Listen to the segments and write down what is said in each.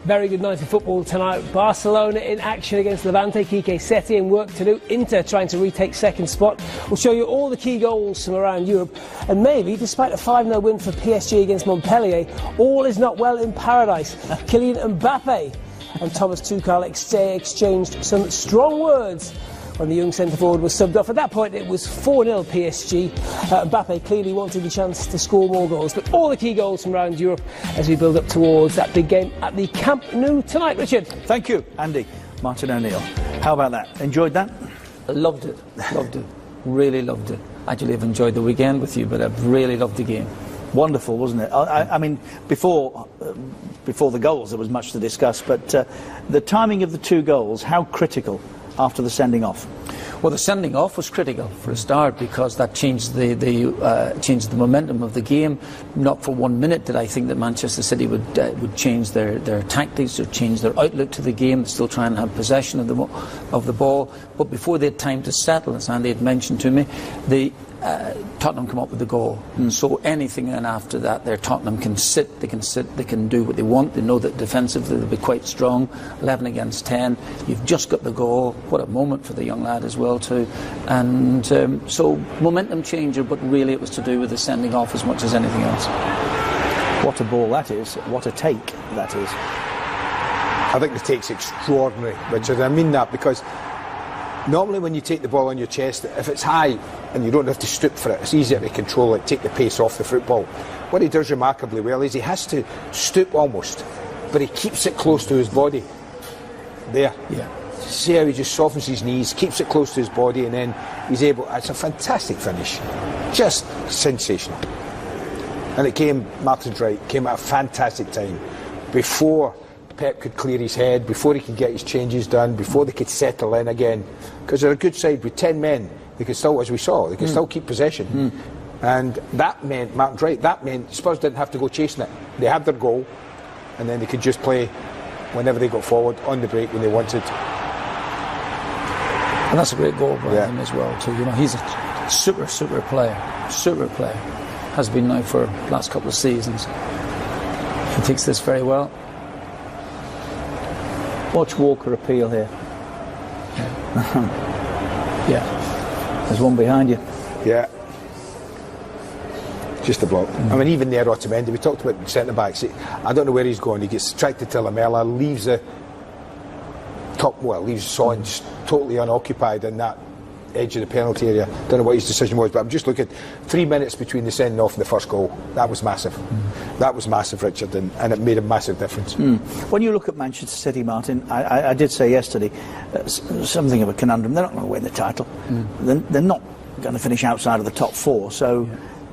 Very good night of football tonight. Barcelona in action against Levante. Quique Setién work to do. Inter trying to retake second spot. We'll show you all the key goals from around Europe. And maybe, despite a 5-0 win for PSG against Montpellier, all is not well in paradise. Kylian Mbappe and Thomas Tuchel exchanged some strong words when the young centre-forward was subbed off. At that point, it was 4-0 PSG. Mbappe clearly wanted the chance to score more goals. But all the key goals from around Europe as we build up towards that big game at the Camp Nou tonight. Richard. Thank you, Andy. Martin O'Neill. How about that? Enjoyed that? I loved it. Loved it. Really loved it. Actually, I've enjoyed the weekend with you, but I've really loved the game. Wonderful, wasn't it? I mean, before the goals, there was much to discuss, but the timing of the two goals, how critical after the sending off? Well, the sending off was critical for a start because that changed the momentum of the game. Not for 1 minute did I think that Manchester City would change their tactics or change their outlook to the game. They still try and have possession of the ball, but before they had time to settle, as Andy had mentioned to me, Tottenham come up with the goal. And so anything then after that, Tottenham can sit, they can do what they want. They know that defensively they'll be quite strong. 11 against 10. You've just got the goal. What a moment for the young lad as well too. And so momentum changer, but really it was to do with the sending off as much as anything else. What a ball that is. What a take that is. I think the take's extraordinary, Richard. I mean that because normally when you take the ball on your chest, if it's high and you don't have to stoop for it, it's easier to control it, take the pace off the football. What he does remarkably well is he has to stoop almost, but he keeps it close to his body. There. Yeah. See how he just softens his knees, keeps it close to his body, and then he's able. It's a fantastic finish. Just sensational. And Martin's right, came at a fantastic time. Before Pep could clear his head, before he could get his changes done, before they could settle in again. Because they're a good side with 10 men. They could still, as we saw, they could still keep possession. And that meant, Martin's right, that meant Spurs didn't have to go chasing it. They had their goal, and then they could just play whenever they got forward, on the break when they wanted. And that's a great goal by him as well too. You know, he's a super player. Super player. Has been now for the last couple of seasons. He takes this very well. Watch Walker appeal here. Yeah. There's one behind you. Yeah. Just a block. I mean, even there, Otamendi, we talked about centre-backs. I don't know where he's going. He gets attracted to Lamela, leaves Son totally unoccupied in that edge of the penalty area. Don't know what his decision was, but I'm just looking. 3 minutes between the sending off and the first goal. That was massive. That was massive, Richard, and it made a massive difference. When you look at Manchester City, Martin, I did say yesterday, something of a conundrum. They're not going to win the title. They're not going to finish outside of the top four, so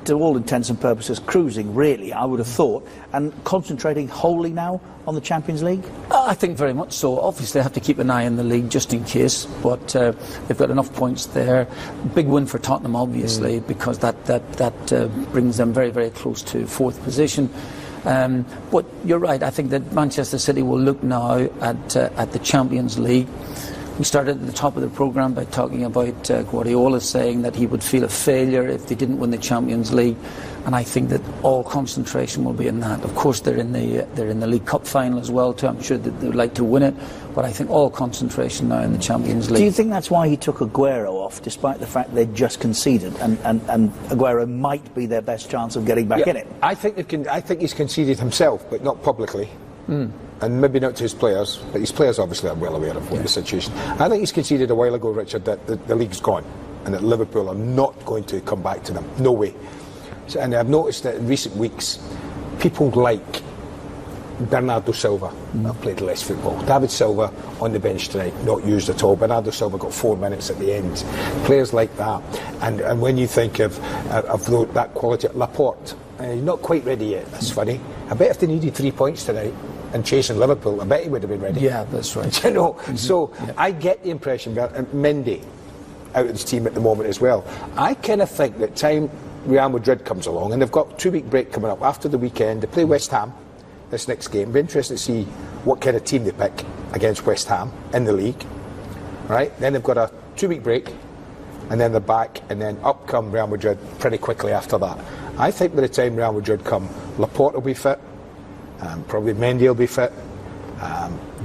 to all intents and purposes, cruising, really, I would have thought, and concentrating wholly now on the Champions League? I think very much so. Obviously, they have to keep an eye on the league just in case, but they've got enough points there. Big win for Tottenham, obviously, because that brings them very, very close to fourth position. But you're right, I think that Manchester City will look now at the Champions League. We started at the top of the programme by talking about Guardiola saying that he would feel a failure if they didn't win the Champions League, and I think that all concentration will be in that. Of course, they're in the League Cup final as well too. I'm sure that they would like to win it, but I think all concentration now in the Champions League. Do you think that's why he took Aguero off, despite the fact they'd just conceded, and Aguero might be their best chance of getting back in it? I think he's conceded himself, but not publicly. And maybe not to his players, but his players obviously are well aware of what the situation. I think he's conceded a while ago, Richard, that the league's gone and that Liverpool are not going to come back to them. No way. So, and I've noticed that in recent weeks, people like Bernardo Silva have played less football. David Silva on the bench tonight, not used at all. Bernardo Silva got 4 minutes at the end. Players like that. And when you think of that quality, Laporte, he's not quite ready yet. That's funny. I bet if they needed 3 points tonight and chasing Liverpool, I bet he would have been ready. Yeah, that's right. You know, so I get the impression that Mendy out of his team at the moment as well. I kind of think that time Real Madrid comes along, and they've got a 2-week break coming up after the weekend. They play West Ham this next game. Be interesting to see what kind of team they pick against West Ham in the league. Right? Then they've got a 2-week break, and then they're back, and then up come Real Madrid pretty quickly after that. I think by the time Real Madrid come, Laporte will be fit. Probably Mendy will be fit.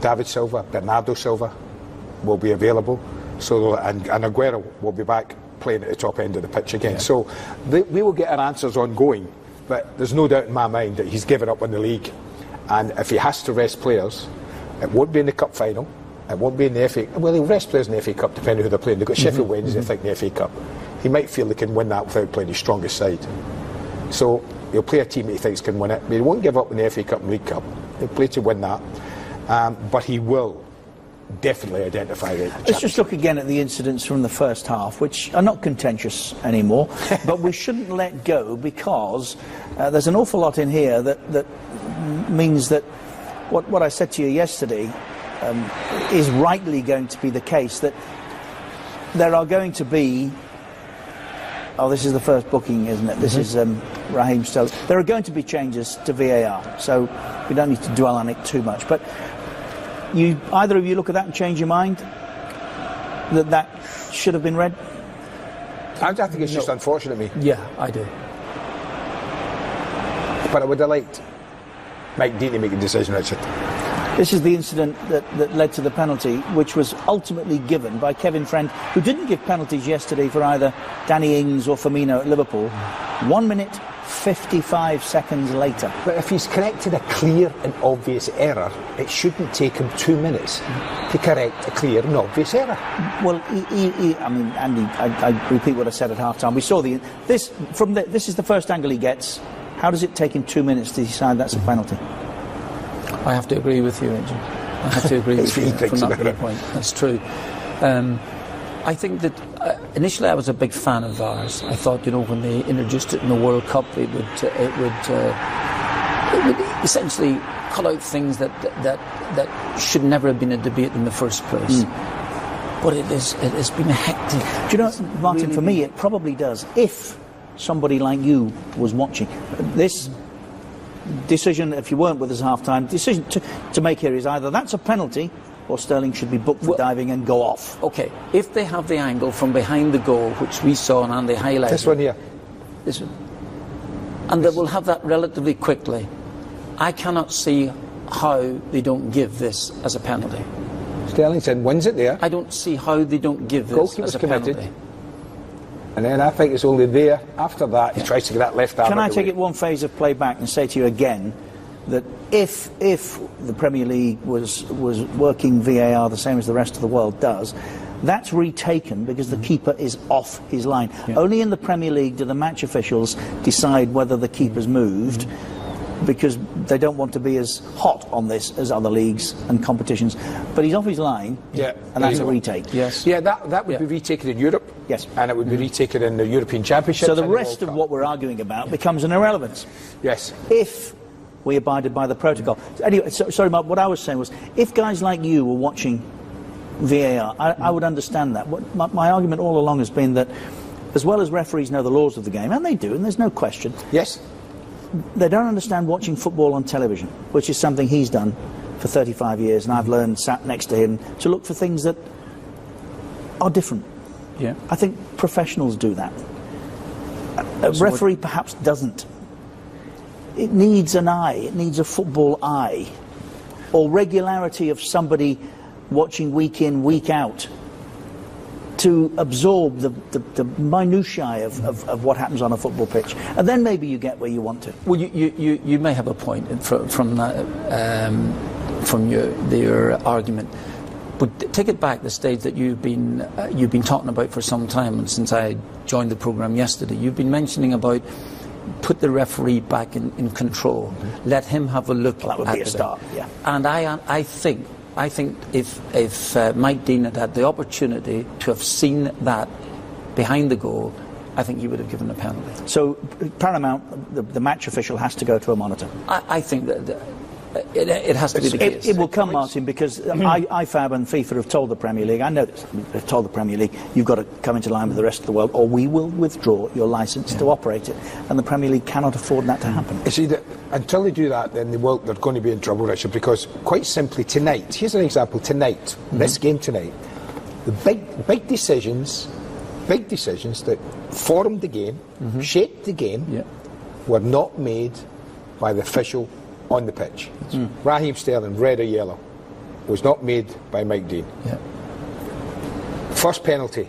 David Silva, Bernardo Silva will be available, so and Aguero will be back playing at the top end of the pitch again. So we will get our answers ongoing, but there's no doubt in my mind that he's given up on the league, and if he has to rest players, it won't be in the cup final, it won't be in the FA. Well, he'll rest players in the FA Cup depending who they're playing. They've got Sheffield Wednesday, I think, in the FA Cup. He might feel they can win that without playing his strongest side. So he'll play a team that he thinks can win it, but he won't give up in the FA Cup and League Cup. He'll play to win that, but he will definitely identify the Let's just look again at the incidents from the first half, which are not contentious anymore, but we shouldn't let go, because there's an awful lot in here that means that what I said to you yesterday is rightly going to be the case, that there are going to be... Oh, this is the first booking, isn't it? This is Raheem Sterling. There are going to be changes to VAR, so we don't need to dwell on it too much. But either of you look at that and change your mind that should have been read? I think it's just unfortunate, me. Yeah, I do. But I would have liked Mike Dean to make a decision, Richard. This is the incident that led to the penalty, which was ultimately given by Kevin Friend, who didn't give penalties yesterday for either Danny Ings or Firmino at Liverpool. 1 minute, 55 seconds later. But if he's corrected a clear and obvious error, it shouldn't take him 2 minutes to correct a clear and obvious error. Well, I mean, Andy, I repeat what I said at half-time. We saw this is the first angle he gets. How does it take him 2 minutes to decide that's a penalty? I have to agree with you, Adrian. I have to agree with you from that viewpoint. That's true. I think that initially I was a big fan of VARs. I thought, when they introduced it in the World Cup, it would essentially cut out things that should never have been a debate in the first place. But it has been a hectic. Do you know, Martin? For me, it probably does. If somebody like you was watching this decision, if you weren't with us half-time, decision to make here is either that's a penalty or Sterling should be booked for diving and go off. Okay, if they have the angle from behind the goal, which we saw and Andy highlighted. This one here. This one. And they will have that relatively quickly. I cannot see how they don't give this as a penalty. Sterling said wins it there. I don't see how they don't give this as a penalty. And then I think it's only there. After that, he tries to get that left arm. Can I take it one phase of play back and say to you again that if the Premier League was working VAR the same as the rest of the world does, that's retaken because the keeper is off his line. Yeah. Only in the Premier League do the match officials decide whether the keeper's moved, because they don't want to be as hot on this as other leagues and competitions. But he's off his line, and that's a retake. Yes. Yeah, that would be retaken in Europe. Yes. And it would be retaken in the European Championship. So the rest of what we're arguing about becomes an irrelevance. Yes. If we abided by the protocol. Anyway, sorry, Mark, what I was saying was, if guys like you were watching VAR, I would understand that. My argument all along has been that, as well as referees know the laws of the game, and they do, and there's no question. Yes. They don't understand watching football on television, which is something he's done for 35 years, and I've learned, sat next to him, to look for things that are different. Yeah. I think professionals do that. A referee perhaps doesn't. It needs an eye, it needs a football eye, or regularity of somebody watching week in, week out, to absorb the minutiae of what happens on a football pitch, and then maybe you get where you want to. Well, you may have a point from that, from your argument, but take it back the stage that you've been talking about for some time, and since I joined the programme yesterday, you've been mentioning about put the referee back in control, let him have a look. Well, that would be a start. Yeah. And I think if Mike Dean had had the opportunity to have seen that behind the goal, I think he would have given a penalty. So, paramount, the match official has to go to a monitor. I think that it has to be the case. It will come, Martin, because IFAB and FIFA have told the Premier League, I know this, they've told the Premier League, you've got to come into line with the rest of the world, or we will withdraw your licence to operate it. And the Premier League cannot afford that to happen. You see, until they do that, then they're going to be in trouble, Richard, because quite simply tonight, here's an example, tonight, this game tonight, the big decisions that formed the game, shaped the game, were not made by the official on the pitch. Raheem Sterling, red or yellow. was not made by Mike Dean. Yeah. First penalty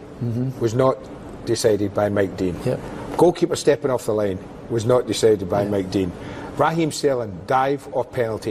was not decided by Mike Dean. Yeah. Goalkeeper stepping off the line was not decided by Mike Dean. Raheem Sterling, dive or penalty.